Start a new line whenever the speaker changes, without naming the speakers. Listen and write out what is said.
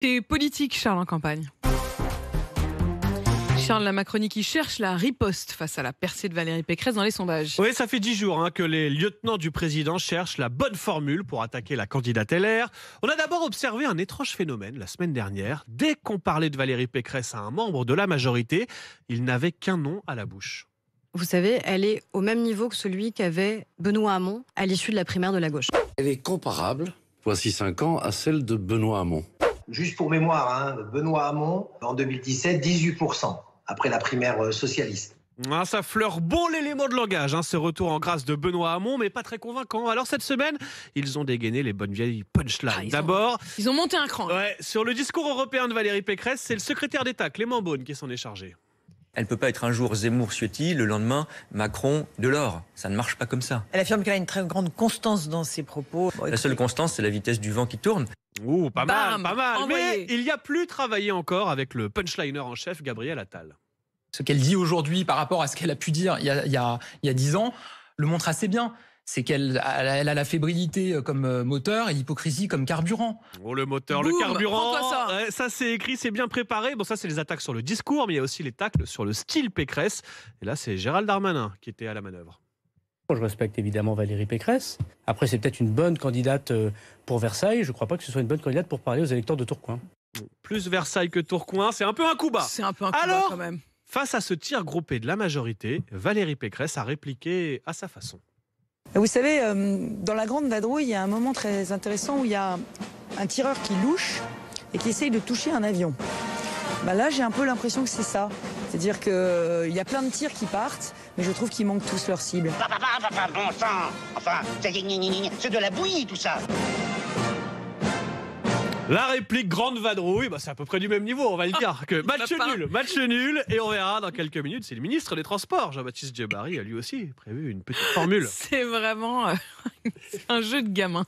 C'est politique, Charles, en campagne. Charles, la Macronie qui cherche la riposte face à la percée de Valérie Pécresse dans les sondages.
Oui, ça fait 10 jours que les lieutenants du président cherchent la bonne formule pour attaquer la candidate LR. On a d'abord observé un étrange phénomène la semaine dernière. Dès qu'on parlait de Valérie Pécresse à un membre de la majorité, il n'avait qu'un nom à la bouche.
Vous savez, elle est au même niveau que celui qu'avait Benoît Hamon à l'issue de la primaire de la gauche.
Elle est comparable, voici 5 ans, à celle de Benoît Hamon.
Juste pour mémoire, Benoît Hamon, en 2017, 18%, après la primaire socialiste.
Ah, ça fleure bon l'élément de langage, ce retour en grâce de Benoît Hamon, mais pas très convaincant. Alors cette semaine, ils ont dégainé les bonnes vieilles punchlines.
Ils ont monté un cran.
Ouais, sur le discours européen de Valérie Pécresse, c'est le secrétaire d'État, Clément Beaune, qui s'en est chargé.
Elle ne peut pas être un jour Zemmour-Ciotti, le lendemain Macron, Delors. Ça ne marche pas comme ça.
Elle affirme qu'elle a une très grande constance dans ses propos.
La seule constance, c'est la vitesse du vent qui tourne.
Ouh, pas mal.
Envoyé.
Mais il y a plus travaillé encore avec le punchliner en chef, Gabriel Attal.
Ce qu'elle dit aujourd'hui par rapport à ce qu'elle a pu dire il y a 10 ans le montre assez bien. C'est qu'elle a la fébrilité comme moteur et l'hypocrisie comme carburant.
Oh, le moteur,
Boum,
le carburant,
prends-toi ça.
Ouais, ça c'est écrit, c'est bien préparé. Bon, ça c'est les attaques sur le discours, mais il y a aussi les tacles sur le style Pécresse. Et là, c'est Gérald Darmanin qui était à la manœuvre.
Je respecte évidemment Valérie Pécresse. Après, c'est peut-être une bonne candidate pour Versailles. Je ne crois pas que ce soit une bonne candidate pour parler aux électeurs de Tourcoing.
Plus Versailles que Tourcoing, c'est un peu un coup bas.
C'est un peu un coup bas
Alors,
quand même.
face à ce tir groupé de la majorité, Valérie Pécresse a répliqué à sa façon.
Vous savez, dans la Grande Vadrouille, il y a un moment très intéressant où il y a un tireur qui louche et qui essaye de toucher un avion. Là, j'ai un peu l'impression que c'est ça. C'est-à-dire qu'il y a plein de tirs qui partent, mais je trouve qu'ils manquent tous leur cible.
Bon sang, enfin, c'est de la bouillie tout ça.
La réplique Grande Vadrouille, c'est à peu près du même niveau, on va le dire. Que match nul, et on verra dans quelques minutes. C'est le ministre des Transports, Jean-Baptiste Djebbari, a lui aussi prévu une petite formule.
C'est vraiment un jeu de gamin.